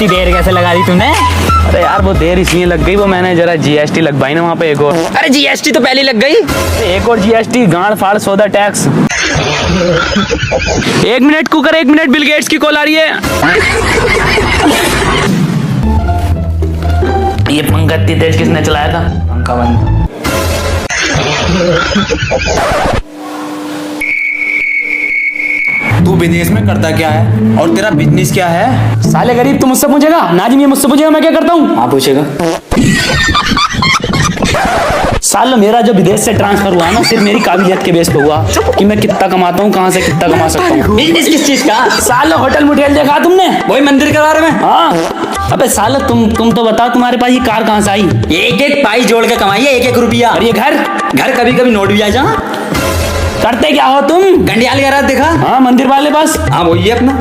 इतनी देर कैसे लगा दी तूने? अरे यार वो देर इसलिए लग गई, वो मैंने जरा जीएसटी लगवाई ना वहाँ पे एक और। अरे जीएसटी तो पहले लग गई। एक और जीएसटी, गांड फाड़ सौदा टैक्स। एक मिनट कुकर, एक मिनट, बिल गेट्स की कॉल आ रही है। ये पंखा इतनी तेज किसने चलाया था? पंखा बंद। तू विदेश में करता क्या है और तेरा बिजनेस क्या है? साले गरीब, तू मुझसे पूछेगा? नाजिम ये मुझसे पूछेगा मैं क्या करता हूँ? हाँ पूछेगा। साल मेरा जो विदेश से ट्रांसफर हुआ ना, सिर्फ मेरी काबिलियत के बेस पे हुआ कि मैं कितना कमाता हूँ, कहाँ से कितना कमा सकता हूँ। बिजनेस किस चीज का? साल होटल मुठेल देखा तुमने? वही मंदिर के बारे में। हाँ। अबे साल तुम तो बताओ, तुम्हारे पास ये कार कहाँ से आई? एक एक पाई जोड़ के कमाई है, एक एक रुपया। और ये घर? घर कभी कभी नोट भी आ जा। करते क्या हो तुम? गंडियाल का रात देखा? हाँ, मंदिर वाले पास। हाँ वही है अपना।